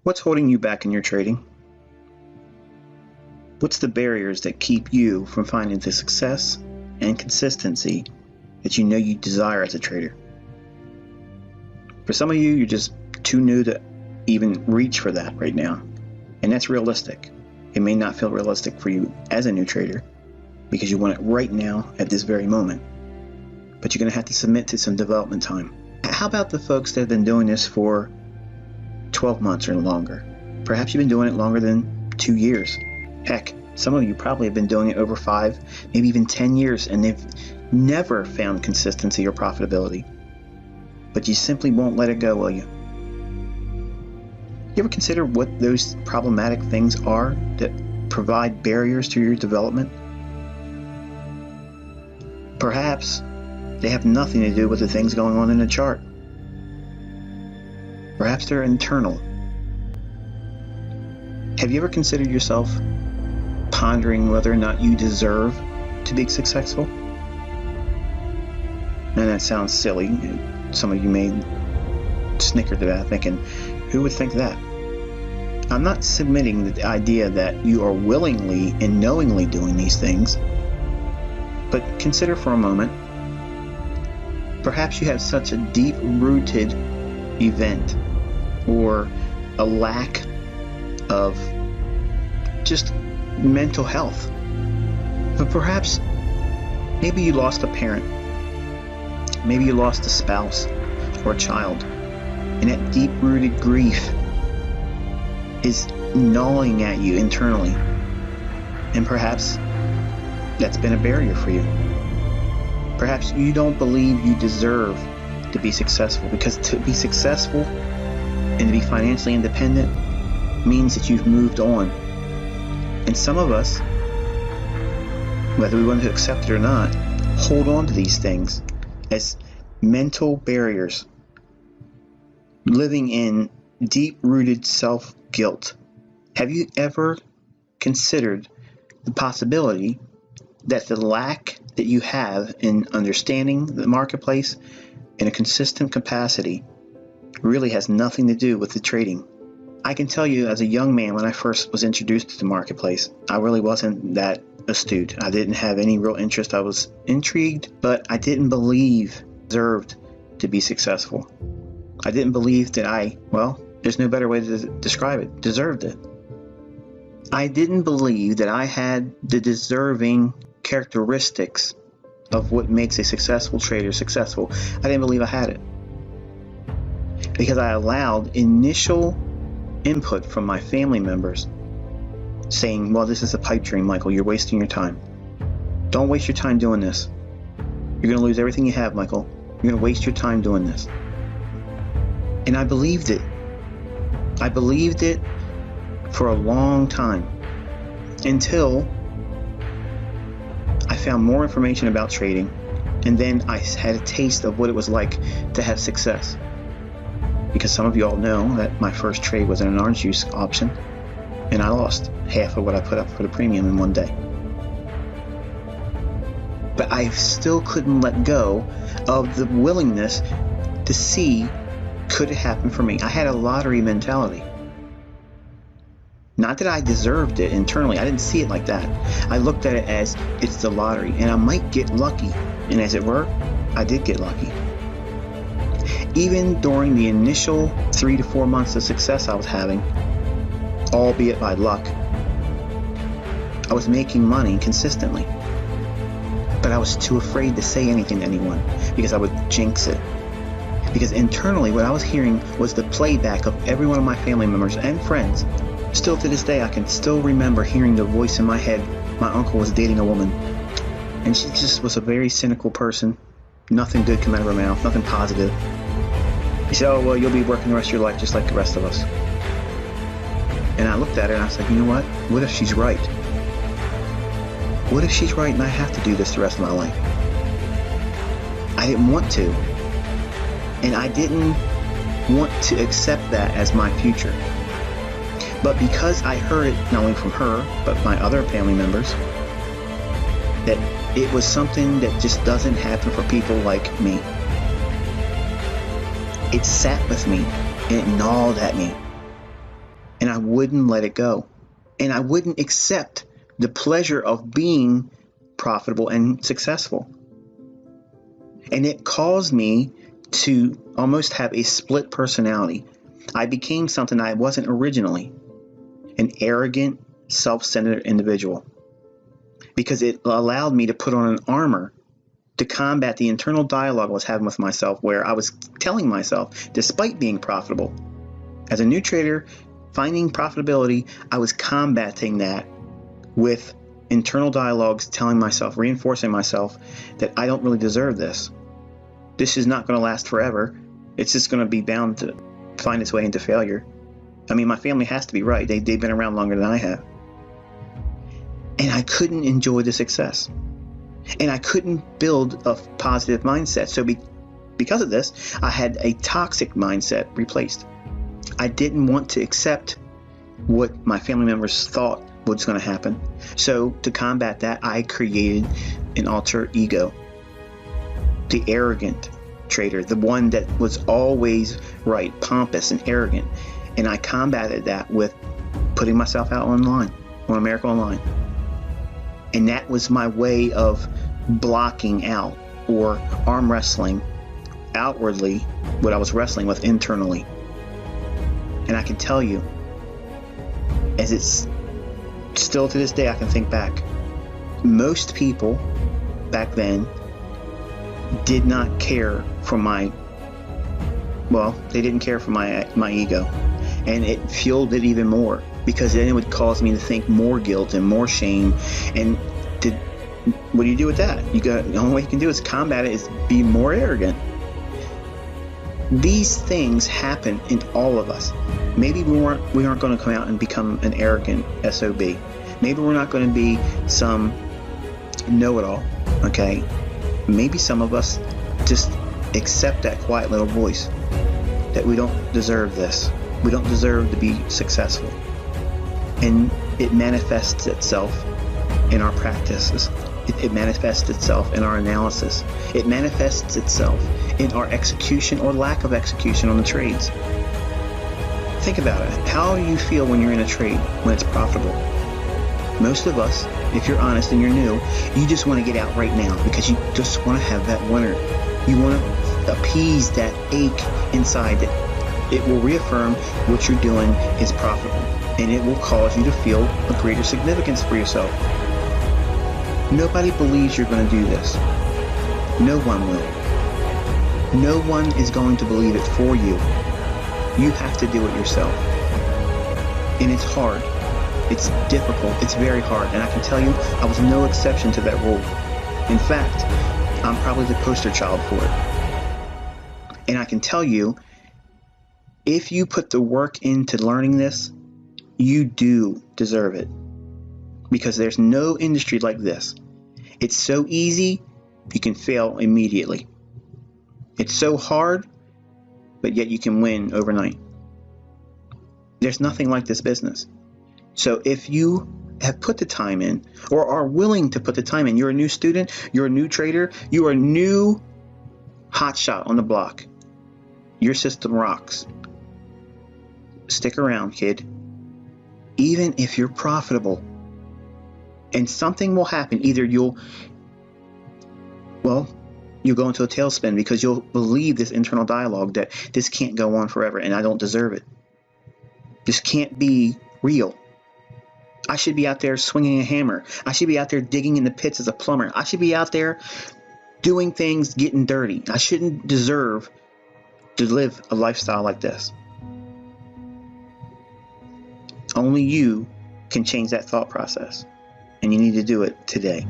What's holding you back in your trading? What's the barriers that keep you from finding the success and consistency that you know you desire as a trader? For some of you, you're just too new to even reach for that right now. And that's realistic. It may not feel realistic for you as a new trader because you want it right now at this very moment. But you're going to have to submit to some development time. How about the folks that have been doing this for 12 months or longer? Perhaps you've been doing it longer than 2 years. Heck, some of you probably have been doing it over 5, maybe even 10 years, and they've never found consistency or profitability. But you simply won't let it go, will you? You ever consider what those problematic things are that provide barriers to your development? Perhaps they have nothing to do with the things going on in the chart. Perhaps they're internal. Have you ever considered yourself pondering whether or not you deserve to be successful? And that sounds silly. Some of you may snicker to that, thinking, who would think that? I'm not submitting the idea that you are willingly and knowingly doing these things, but consider for a moment, perhaps you have such a deep-rooted event or a lack of just mental health. But perhaps maybe you lost a parent, maybe you lost a spouse or a child, and that deep-rooted grief is gnawing at you internally, and perhaps that's been a barrier for you. Perhaps you don't believe you deserve to be successful, because to be successful and to be financially independent means that you've moved on. And some of us, whether we want to accept it or not, hold on to these things as mental barriers, living in deep-rooted self-guilt. Have you ever considered the possibility that the lack that you have in understanding the marketplace in a consistent capacity really has nothing to do with the trading? I can tell you, as a young man, when I first was introduced to the marketplace, I really wasn't that astute. I didn't have any real interest. I was intrigued, but I didn't believe I deserved to be successful. I didn't believe that there's no better way to describe it, deserved it. I didn't believe that I had the deserving characteristics of what makes a successful trader successful. I didn't believe I had it, because I allowed initial input from my family members saying, well, this is a pipe dream, Michael. You're wasting your time. Don't waste your time doing this. You're going to lose everything you have, Michael. You're going to waste your time doing this. And I believed it. I believed it for a long time, until I found more information about trading, and then I had a taste of what it was like to have success. Because some of you all know that my first trade was in an orange juice option, and I lost half of what I put up for the premium in one day. But I still couldn't let go of the willingness to see, could it happen for me? I had a lottery mentality. Not that I deserved it internally. I didn't see it like that. I looked at it as, it's the lottery, and I might get lucky. And as it were, I did get lucky. Even during the initial 3 to 4 months of success I was having, albeit by luck, I was making money consistently. But I was too afraid to say anything to anyone, because I would jinx it. Because internally, what I was hearing was the playback of every one of my family members and friends. Still to this day, I can still remember hearing the voice in my head. My uncle was dating a woman, and she just was a very cynical person. Nothing good came out of her mouth, nothing positive. He said, oh, well, you'll be working the rest of your life just like the rest of us. And I looked at her and I was like, you know what? What if she's right? What if she's right and I have to do this the rest of my life? I didn't want to. And I didn't want to accept that as my future. But because I heard it not only from her, but my other family members, that it was something that just doesn't happen for people like me. It sat with me and it gnawed at me. I wouldn't let it go. And I wouldn't accept the pleasure of being profitable and successful. And it caused me to almost have a split personality. I became something I wasn't originally, an arrogant, self-centered individual, because it allowed me to put on an armor to combat the internal dialogue I was having with myself, where I was telling myself, despite being profitable, as a new trader, finding profitability, I was combating that with internal dialogues, telling myself, reinforcing myself that I don't really deserve this. This is not going to last forever. It's just going to be bound to find its way into failure. I mean, my family has to be right. They've been around longer than I have. And I couldn't enjoy the success. And I couldn't build a positive mindset. So because of this, I had a toxic mindset replaced. I didn't want to accept what my family members thought was going to happen. So to combat that, I created an alter ego. The arrogant trader, the one that was always right, pompous and arrogant. And I combated that with putting myself out online, on America Online. And that was my way of blocking out or arm wrestling outwardly what I was wrestling with internally. And I can tell you, as it's still to this day, I can think back, most people back then did not care for they didn't care for my ego. And it fueled it even more, because then it would cause me to think more guilt and more shame. And what do you do with that? The only way you can do is combat it, is be more arrogant. These things happen in all of us. Maybe we aren't going to come out and become an arrogant SOB. Maybe we're not going to be some know-it-all, okay? Maybe some of us just accept that quiet little voice that we don't deserve this. We don't deserve to be successful. And it manifests itself in our practices. It manifests itself in our analysis. It manifests itself in our execution or lack of execution on the trades. Think about it. How do you feel when you're in a trade, when it's profitable? Most of us, if you're honest and you're new, you just want to get out right now because you just want to have that winner. You want to appease that ache inside that it will reaffirm what you're doing is profitable, and it will cause you to feel a greater significance for yourself. Nobody believes you're going to do this. No one will. No one is going to believe it for you. You have to do it yourself. And it's hard. It's difficult. It's very hard. And I can tell you, I was no exception to that rule. In fact, I'm probably the poster child for it. And I can tell you, if you put the work into learning this, you do deserve it. Because there's no industry like this. It's so easy, you can fail immediately. It's so hard, but yet you can win overnight. There's nothing like this business. So if you have put the time in, or are willing to put the time in, you're a new student, you're a new trader, you are a new hotshot on the block. Your system rocks. Stick around, kid. Even if you're profitable. And something will happen. Either you'll go into a tailspin because you'll believe this internal dialogue that this can't go on forever and I don't deserve it. This can't be real. I should be out there swinging a hammer. I should be out there digging in the pits as a plumber. I should be out there doing things, getting dirty. I shouldn't deserve to live a lifestyle like this. Only you can change that thought process. And you need to do it today.